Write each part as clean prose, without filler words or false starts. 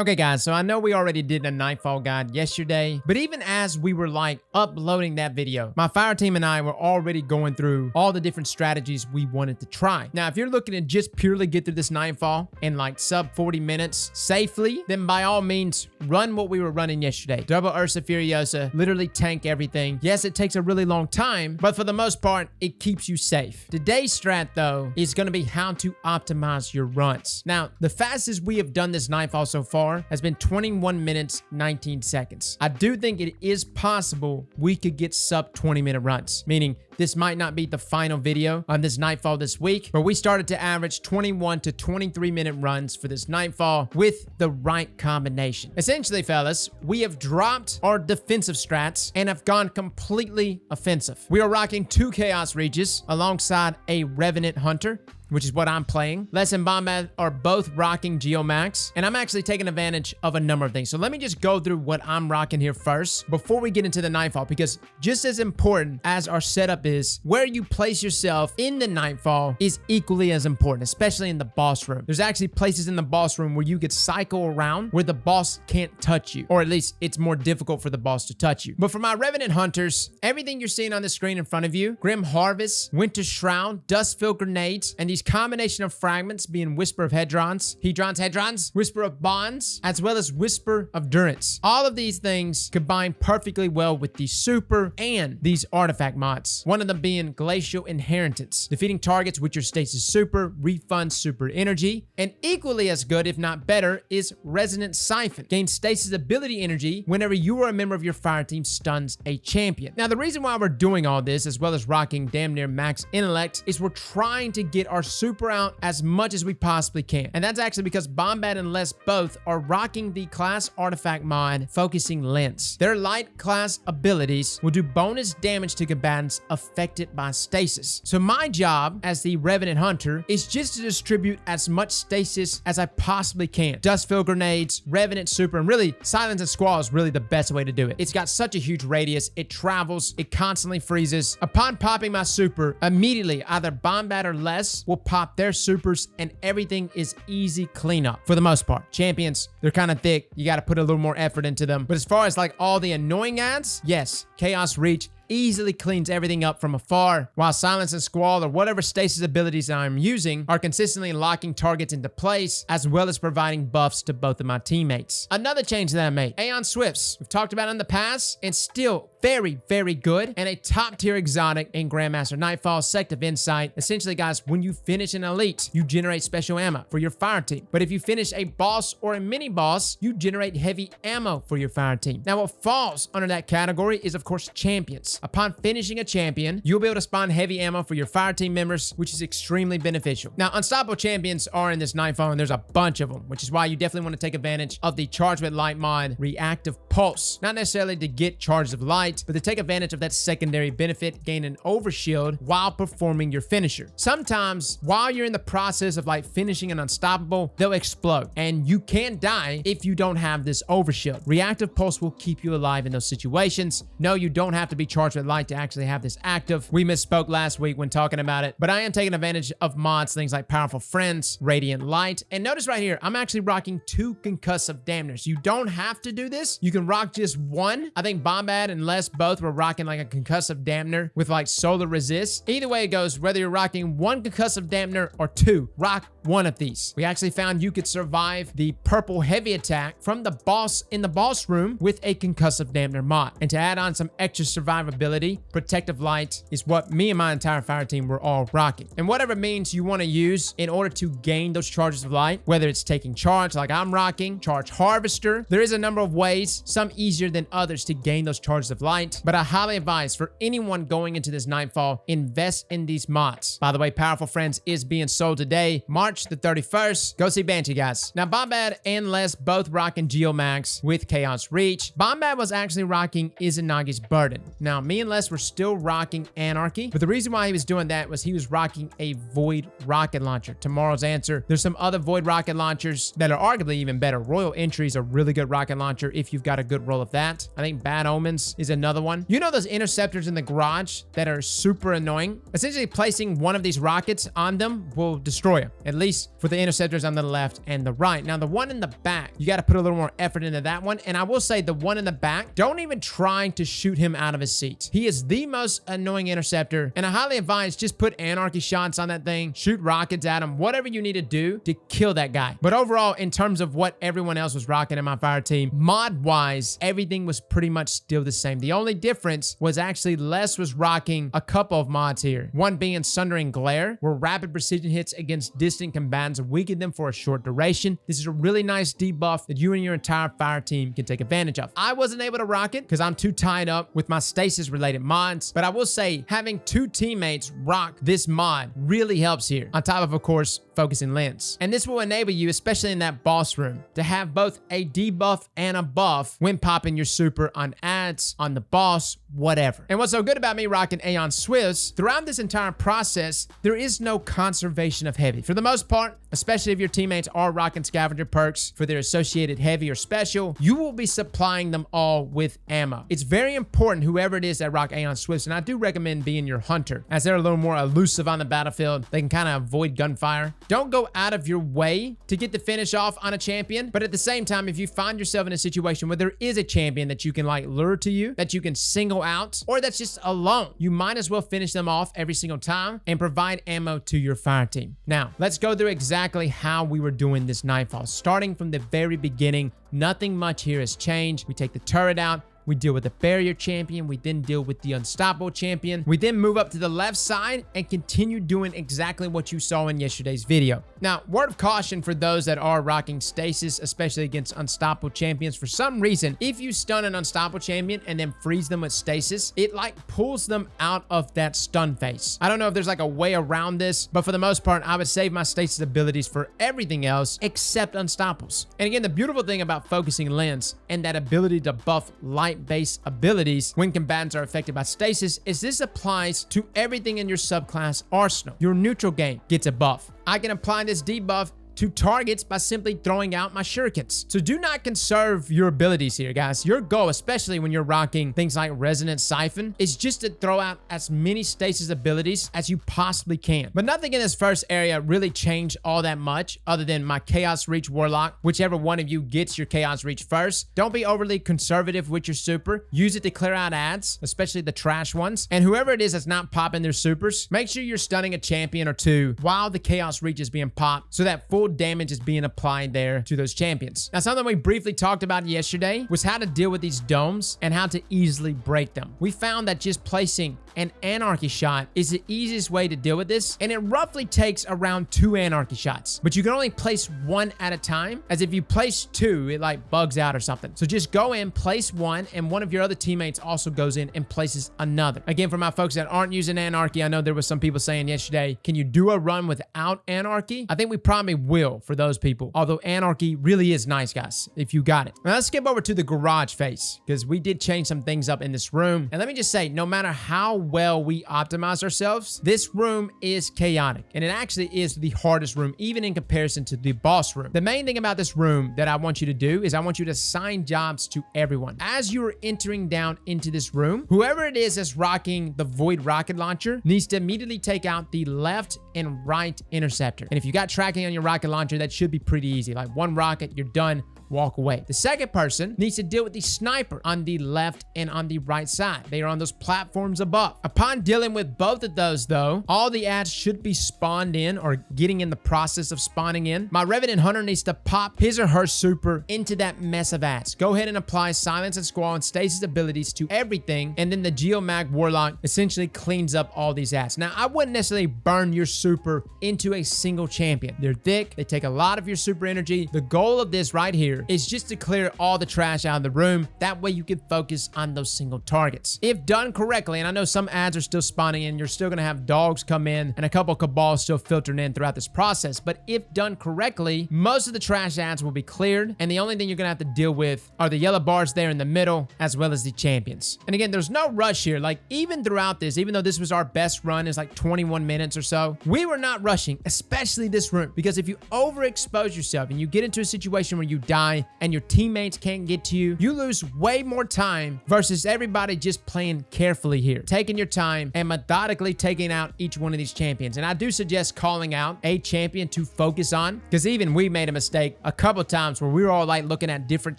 Okay guys, so I know we already did a Nightfall guide yesterday, but even as we were like uploading that video, my fire team and I were already going through all the different strategies we wanted to try. Now, if you're looking to just purely get through this Nightfall in like sub 40 minutes safely, then by all means, run what we were running yesterday. Double Ursa Furiosa, literally tank everything. Yes, it takes a really long time, but for the most part, it keeps you safe. Today's strat though, is gonna be how to optimize your runs. Now, the fastest we have done this Nightfall so far has been 21 minutes, 19 seconds. I do think it is possible we could get sub 20-minute runs, meaning this might not be the final video on this Nightfall this week, but we started to average 21 to 23-minute runs for this Nightfall with the right combination. Essentially, fellas, we have dropped our defensive strats and have gone completely offensive. We are rocking 2 Chaos Reaches alongside a Revenant Hunter, which is what I'm playing. Les and Bombad are both rocking Geomax, and I'm actually taking advantage of a number of things. So let me just go through what I'm rocking here first before we get into the Nightfall, because just as important as our setup is, where you place yourself in the Nightfall is equally as important, especially in the boss room. There's actually places in the boss room where you could cycle around where the boss can't touch you, or at least it's more difficult for the boss to touch you. But for my Revenant Hunters, everything you're seeing on the screen in front of you, Grim Harvest, Winter Shroud, Dust-Filled Grenades, and these combination of fragments being Whisper of Hedrons, Whisper of Bonds, as well as Whisper of Durance. All of these things combine perfectly well with the super and these artifact mods. One of them being Glacial Inheritance, defeating targets with your stasis super, refund super energy, and equally as good, if not better, is Resonant Siphon. Gain stasis ability energy whenever you or a member of your fire team stuns a champion. Now, the reason why we're doing all this, as well as rocking damn near max intellect, is we're trying to get our super out as much as we possibly can. And that's actually because Bombad and Les both are rocking the class artifact mod Focusing Lens. Their light class abilities will do bonus damage to combatants affected by stasis. So my job as the Revenant Hunter is just to distribute as much stasis as I possibly can. Dust-Filled Grenades, Revenant Super, and really Silence and Squall is really the best way to do it. It's got such a huge radius, it travels, it constantly freezes. Upon popping my super, immediately either Bombad or Les will pop their supers and everything is easy cleanup for the most part. Champions, they're kind of thick. You got to put a little more effort into them. But as far as like all the annoying ads, yes, Chaos Reach easily cleans everything up from afar, while Silence and Squall or whatever stasis abilities I'm using are consistently locking targets into place, as well as providing buffs to both of my teammates. Another change that I made, Aeon Swifts. We've talked about it in the past, and still very, very good, and a top tier exotic in Grandmaster Nightfall, Sect of Insight. Essentially, guys, when you finish an elite, you generate special ammo for your fire team. But if you finish a boss or a mini boss, you generate heavy ammo for your fire team. Now, what falls under that category is, of course, champions. Upon finishing a champion, you'll be able to spawn heavy ammo for your fire team members, which is extremely beneficial. Now, unstoppable champions are in this Nightfall, and there's a bunch of them, which is why you definitely want to take advantage of the Charge with Light mod, Reactive Pulse. Not necessarily to get charges of light, but to take advantage of that secondary benefit, gain an overshield while performing your finisher. Sometimes, while you're in the process of like finishing an unstoppable, they'll explode, and you can't die if you don't have this overshield. Reactive Pulse will keep you alive in those situations. No, you don't have to be charged with light to actually have this active. We misspoke last week when talking about it, but I am taking advantage of mods, things like Powerful Friends, Radiant Light, and notice right here, I'm actually rocking 2 concussive damners. You don't have to do this. You can rock just one. I think Bombad and Les both were rocking like a concussive dampener with like solar resist. Either way it goes, whether you're rocking 1 concussive dampener or 2, rock one of these. We actually found you could survive the purple heavy attack from the boss in the boss room with a concussive dampener mod. And to add on some extra survivability, Protective Light is what me and my entire fire team were all rocking. And whatever means you want to use in order to gain those charges of light, whether it's taking charge like I'm rocking, Charge Harvester, there is a number of ways, some easier than others, to gain those charges of light. But I highly advise for anyone going into this Nightfall, invest in these mods. By the way, Powerful Friends is being sold today, March the 31st. Go see Banshee, guys. Now, Bombad and Les both rocking Geomax with Chaos Reach. Bombad was actually rocking Izunagi's Burden. Now, Now, me and Les were still rocking Anarchy, but the reason why he was doing that was he was rocking a Void rocket launcher. Tomorrow's answer. There's some other Void rocket launchers that are arguably even better. Royal Entry is a really good rocket launcher if you've got a good roll of that. I think Bad Omens is another one. You know those interceptors in the garage that are super annoying? Essentially, placing one of these rockets on them will destroy them, at least for the interceptors on the left and the right. Now, the one in the back, you got to put a little more effort into that one. And I will say the one in the back, don't even try to shoot him out of his seat. He is the most annoying interceptor, and I highly advise just put Anarchy shots on that thing, shoot rockets at him, whatever you need to do to kill that guy. But overall, in terms of what everyone else was rocking in my fire team, mod-wise, everything was pretty much still the same. The only difference was actually Les was rocking a couple of mods here. One being Sundering Glare, where rapid precision hits against distant combatants weaken them for a short duration. This is a really nice debuff that you and your entire fire team can take advantage of. I wasn't able to rock it because I'm too tied up with my stasis related mods, but I will say having two teammates rock this mod really helps here, on top of course, focusing lens. And this will enable you, especially in that boss room, to have both a debuff and a buff when popping your super on ads, on the boss, whatever. And what's so good about me rocking Aeon Swifts, throughout this entire process, there is no conservation of heavy. For the most part, especially if your teammates are rocking scavenger perks for their associated heavy or special, you will be supplying them all with ammo. It's very important, whoever it is that rock Aeon Swifts, and I do recommend being your hunter, as they're a little more elusive on the battlefield. They can kind of avoid gunfire. Don't go out of your way to get the finish off on a champion, but at the same time, if you find yourself in a situation where there is a champion that you can like lure to you, that you can single out, or that's just alone, you might as well finish them off every single time and provide ammo to your fire team. Now, let's go through exactly how we were doing this Nightfall. Starting from the very beginning, nothing much here has changed. We take the turret out. We deal with the barrier champion. We then deal with the unstoppable champion. We then move up to the left side and continue doing exactly what you saw in yesterday's video. Now, word of caution for those that are rocking stasis, especially against unstoppable champions. For some reason, if you stun an unstoppable champion and then freeze them with stasis, it like pulls them out of that stun phase. I don't know if there's like a way around this, but for the most part, I would save my stasis abilities for everything else except unstoppables. And again, the beautiful thing about focusing lens and that ability to buff light-based abilities when combatants are affected by stasis is this applies to everything in your subclass arsenal. Your neutral game gets a buff. I can apply this debuff to targets by simply throwing out my shurikens. So do not conserve your abilities here, guys. Your goal, especially when you're rocking things like Resonant Siphon, is just to throw out as many stasis abilities as you possibly can. But nothing in this first area really changed all that much other than my Chaos Reach Warlock. Whichever one of you gets your Chaos Reach first, don't be overly conservative with your super. Use it to clear out ads, especially the trash ones. And whoever it is that's not popping their supers, make sure you're stunning a champion or two while the Chaos Reach is being popped so that full damage is being applied there to those champions. Now, something we briefly talked about yesterday was how to deal with these domes and how to easily break them. We found that just placing an anarchy shot is the easiest way to deal with this, and it roughly takes around 2 anarchy shots, but you can only place 1 at a time, as if you place 2, it like bugs out or something. So just go in, place 1, and one of your other teammates also goes in and places another. Again, for my folks that aren't using anarchy, I know there was some people saying yesterday, can you do a run without anarchy? I think we probably will for those people, although anarchy really is nice, guys, if you got it. Now let's skip over to the garage phase, because we did change some things up in this room. And let me just say, no matter how well we optimize ourselves, this room is chaotic, and it actually is the hardest room, even in comparison to the boss room. The main thing about this room that I want you to do is I want you to assign jobs to everyone. As you're entering down into this room, whoever it is that's rocking the Void rocket launcher needs to immediately take out the left and right interceptor. And if you got tracking on your rocket launcher, that should be pretty easy. Like 1 rocket, you're done. Walk away. The second person needs to deal with the sniper on the left and on the right side. They are on those platforms above. Upon dealing with both of those, though, all the ads should be spawned in or getting in the process of spawning in. My Revenant Hunter needs to pop his or her super into that mess of ads. Go ahead and apply Silence and Squall and Stasis abilities to everything, and then the Geomag Warlock essentially cleans up all these ads. Now, I wouldn't necessarily burn your super into a single champion. They're thick. They take a lot of your super energy. The goal of this right here here is just to clear all the trash out of the room. That way you can focus on those single targets. If done correctly, and I know some ads are still spawning in, you're still going to have dogs come in and a couple cabals still filtering in throughout this process. But if done correctly, most of the trash ads will be cleared. And the only thing you're going to have to deal with are the yellow bars there in the middle, as well as the champions. And again, there's no rush here. Like even throughout this, even though this was our best run, is like 21 minutes or so, we were not rushing, especially this room, because if you overexpose yourself and you get into a situation where you die and your teammates can't get to you, you lose way more time versus everybody just playing carefully here, taking your time and methodically taking out each one of these champions. And I do suggest calling out a champion to focus on, because even we made a mistake a couple times where we were all like looking at different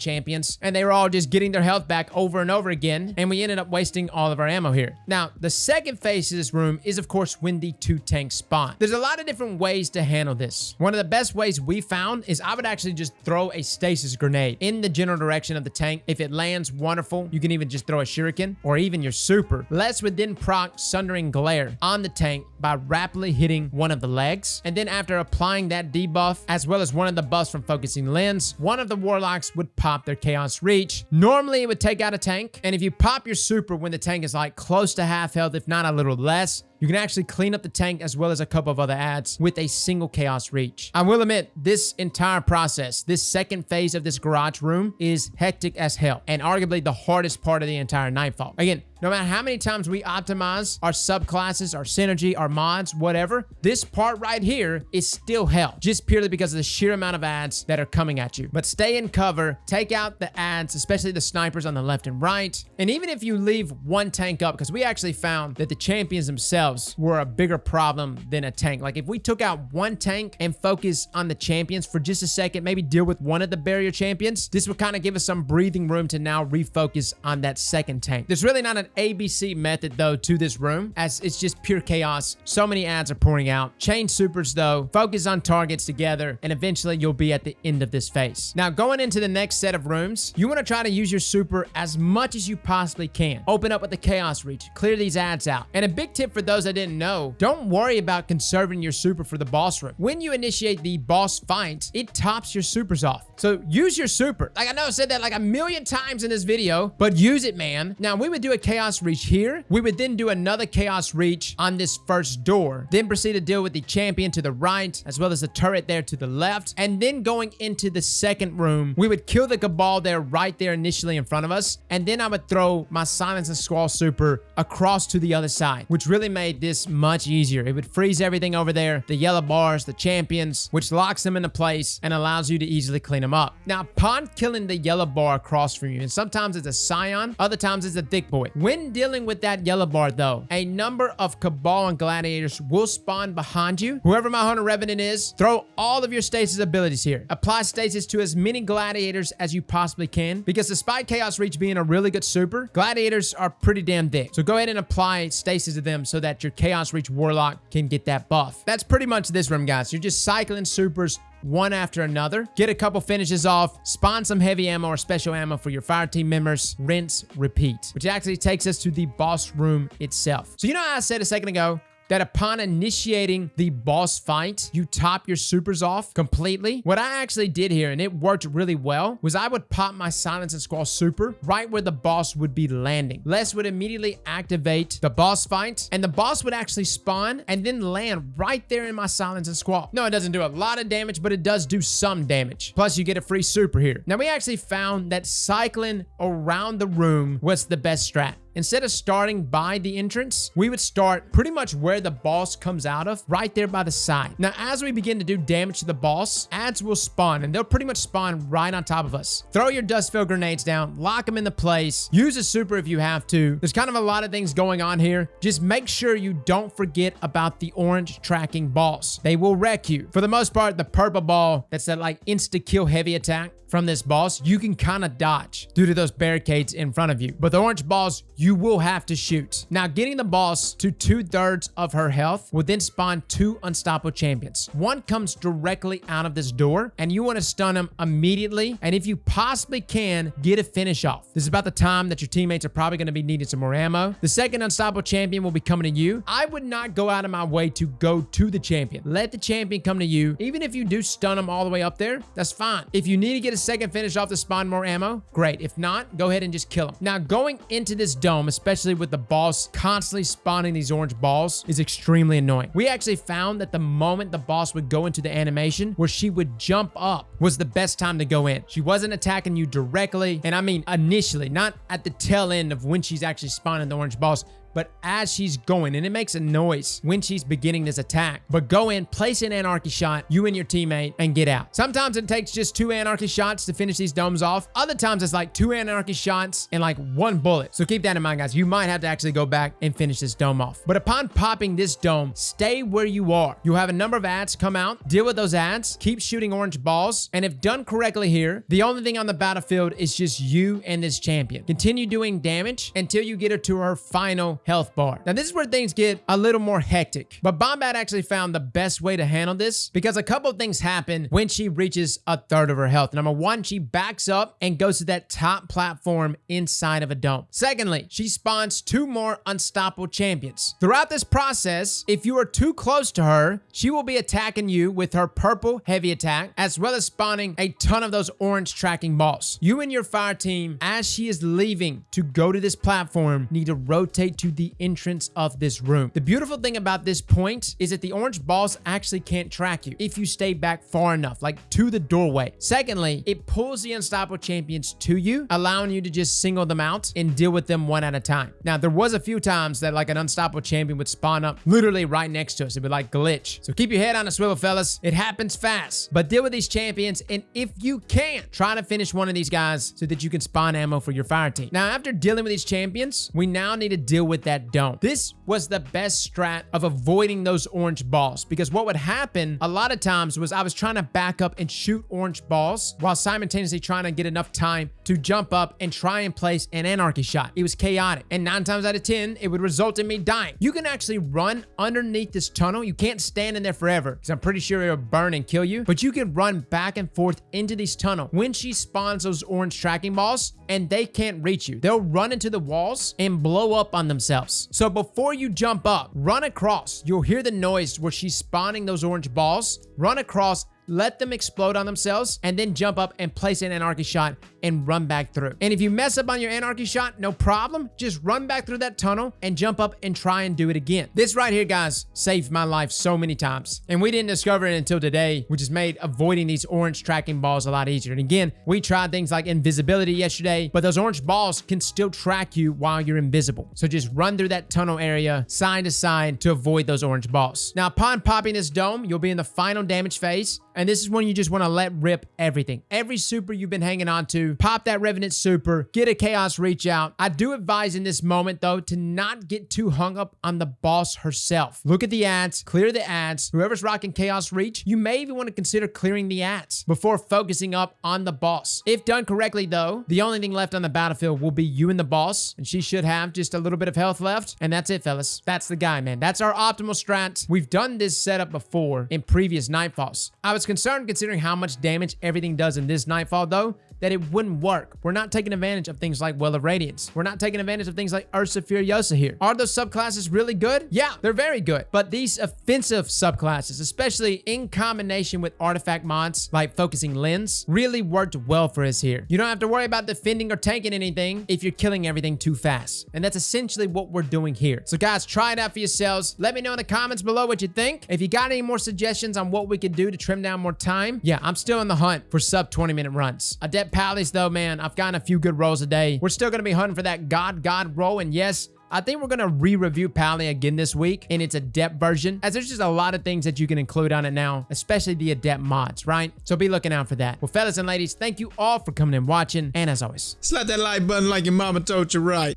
champions and they were all just getting their health back over and over again, and we ended up wasting all of our ammo here. Now, the second phase of this room is, of course, when the 2 tanks spawn. There's a lot of different ways to handle this. One of the best ways we found is I would actually just throw a stasis grenade in the general direction of the tank. If it lands, wonderful. You can even just throw a shuriken or even your super. Les would then proc Sundering Glare on the tank by rapidly hitting one of the legs. And then after applying that debuff, as well as one of the buffs from Focusing Lens, one of the Warlocks would pop their Chaos Reach. Normally, it would take out a tank. And if you pop your super when the tank is like close to half health, if not a little less, you can actually clean up the tank as well as a couple of other ads with a single Chaos Reach. I will admit, this entire process, this second phase of this garage room is hectic as hell and arguably the hardest part of the entire Nightfall. Again, no matter how many times we optimize our subclasses, our synergy, our mods, whatever, this part right here is still hell, just purely because of the sheer amount of ads that are coming at you. But stay in cover, take out the ads, especially the snipers on the left and right. And even if you leave one tank up, because we actually found that the champions themselves were a bigger problem than a tank. Like if we took out one tank and focus on the champions for just a second, maybe deal with one of the barrier champions, this would kind of give us some breathing room to now refocus on that second tank. There's really not an ABC method though to this room, as it's just pure chaos. So many ads are pouring out. Chain supers though, focus on targets together, and eventually you'll be at the end of this phase. Now going into the next set of rooms, you want to try to use your super as much as you possibly can. Open up with the Chaos Reach, clear these ads out. And a big tip for those that didn't know, don't worry about conserving your super for the boss room. When you initiate the boss fight, it tops your supers off. So use your super. Like I know I said that like a million times in this video, but use it, man. Now we would do a Chaos Reach here. We would then do another Chaos Reach on this first door. Then proceed to deal with the champion to the right, as well as the turret there to the left. And then going into the second room, we would kill the Cabal there right there initially in front of us. And then I would throw my Silence and Squall super across to the other side, which really made this much easier. It would freeze everything over there, the yellow bars, the champions, which locks them into place and allows you to easily clean them up. Now, upon killing the yellow bar across from you, and sometimes it's a Scion, other times it's a Thick Boy. When dealing with that yellow bar though, a number of Cabal and Gladiators will spawn behind you. Whoever my Hunter Revenant is, throw all of your stasis abilities here. Apply stasis to as many Gladiators as you possibly can, because despite Chaos Reach being a really good super, Gladiators are pretty damn thick. So go ahead and apply stasis to them so that your Chaos Reach Warlock can get that buff. That's pretty much this room, guys. You're just cycling supers one after another. Get a couple finishes off, spawn some heavy ammo or special ammo for your fire team members, rinse, repeat, which actually takes us to the boss room itself. So you know how I said a second ago that upon initiating the boss fight, you top your supers off completely? What I actually did here, and it worked really well, was I would pop my Silence and Squall super right where the boss would be landing. Les would immediately activate the boss fight, and the boss would actually spawn and then land right there in my Silence and Squall. No, it doesn't do a lot of damage, but it does do some damage. Plus, you get a free super here. Now, we actually found that cycling around the room was the best strat. Instead of starting by the entrance, we would start pretty much where the boss comes out of, right there by the side. Now, as we begin to do damage to the boss, ads will spawn, and they'll pretty much spawn right on top of us. Throw your dust-filled grenades down, lock them into place, use a super if you have to. There's kind of a lot of things going on here. Just make sure you don't forget about the orange tracking balls. They will wreck you. For the most part, the purple ball, that's that like insta-kill heavy attack from this boss, you can kind of dodge due to those barricades in front of you. But the orange balls, you will have to shoot. Now, getting the boss to 2/3 of her health will then spawn 2 unstoppable champions. One comes directly out of this door, and you want to stun him immediately, and if you possibly can, get a finish off. This is about the time that your teammates are probably going to be needing some more ammo. The second unstoppable champion will be coming to you. I would not go out of my way to go to the champion. Let the champion come to you. Even if you do stun him all the way up there, that's fine. If you need to get a second finish off to spawn more ammo, great. If not, go ahead and just kill him. Now, going into this dome, especially with the boss constantly spawning these orange balls, is extremely annoying. We actually found that the moment the boss would go into the animation where she would jump up was the best time to go in. She wasn't attacking you directly, and I mean initially, not at the tail end of when she's actually spawning the orange balls, but as she's going, and it makes a noise when she's beginning this attack. But go in, place an anarchy shot, you and your teammate, and get out. Sometimes it takes just 2 anarchy shots to finish these domes off. Other times it's like 2 anarchy shots and like 1 bullet. So keep that in mind, guys. You might have to actually go back and finish this dome off. But upon popping this dome, stay where you are. You'll have a number of ads come out, deal with those ads, keep shooting orange balls, and if done correctly here, the only thing on the battlefield is just you and this champion. Continue doing damage until you get her to her final health bar. Now, this is where things get a little more hectic, but Bombat actually found the best way to handle this because a couple of things happen when she reaches 1/3 of her health. Number one, she backs up and goes to that top platform inside of a dome. Secondly, she spawns 2 more unstoppable champions. Throughout this process, if you are too close to her, she will be attacking you with her purple heavy attack, as well as spawning a ton of those orange tracking balls. You and your fire team, as she is leaving to go to this platform, need to rotate to the entrance of this room. The beautiful thing about this point is that the orange balls actually can't track you if you stay back far enough, like to the doorway. Secondly, it pulls the unstoppable champions to you, allowing you to just single them out and deal with them one at a time. Now, there was a few times that like an unstoppable champion would spawn up literally right next to us. It would like glitch. So keep your head on a swivel, fellas. It happens fast, but deal with these champions, and if you can, try to finish one of these guys so that you can spawn ammo for your fire team. Now, after dealing with these champions, we now need to deal with that dome. This was the best strat of avoiding those orange balls, because what would happen a lot of times was I was trying to back up and shoot orange balls while simultaneously trying to get enough time to jump up and try and place an anarchy shot. It was chaotic, and 9 times out of 10, it would result in me dying. You can actually run underneath this tunnel. You can't stand in there forever because I'm pretty sure it'll burn and kill you, but you can run back and forth into this tunnel when she spawns those orange tracking balls, and they can't reach you. They'll run into the walls and blow up on themselves. So before you jump up, run across. You'll hear the noise where she's spawning those orange balls. Run across, let them explode on themselves, and then jump up and place an anarchy shot and run back through. And if you mess up on your anarchy shot, no problem. Just run back through that tunnel and jump up and try and do it again. This right here, guys, saved my life so many times. And we didn't discover it until today, which has made avoiding these orange tracking balls a lot easier. And again, we tried things like invisibility yesterday, but those orange balls can still track you while you're invisible. So just run through that tunnel area side to side to avoid those orange balls. Now, upon popping this dome, you'll be in the final damage phase. And this is when you just want to let rip everything. Every super you've been hanging on to, pop that Revenant super, get a Chaos Reach out. I do advise in this moment, though, to not get too hung up on the boss herself. Look at the ads, clear the ads. Whoever's rocking Chaos Reach, you may even want to consider clearing the ads before focusing up on the boss. If done correctly, though, the only thing left on the battlefield will be you and the boss, and she should have just a little bit of health left, and that's it, fellas. That's the guy, man. That's our optimal strat. We've done this setup before in previous Nightfalls. I was concerned considering how much damage everything does in this Nightfall, though, that it wouldn't work. We're not taking advantage of things like Well of Radiance. We're not taking advantage of things like Ursa Furiosa here. Are those subclasses really good? Yeah, they're very good. But these offensive subclasses, especially in combination with artifact mods like Focusing Lens, really worked well for us here. You don't have to worry about defending or tanking anything if you're killing everything too fast. And that's essentially what we're doing here. So guys, try it out for yourselves. Let me know in the comments below what you think. If you got any more suggestions on what we could do to trim down more time, yeah, I'm still in the hunt for sub 20-minute runs. Adept Pallies, though, man, I've gotten a few good rolls a day. We're still going to be hunting for that God roll, and yes, I think we're going to re-review Pally again this week in its Adept version, as there's just a lot of things that you can include on it now, especially the Adept mods, right? So be looking out for that. Well, fellas and ladies, thank you all for coming and watching, and as always, slap that like button like your mama told you right.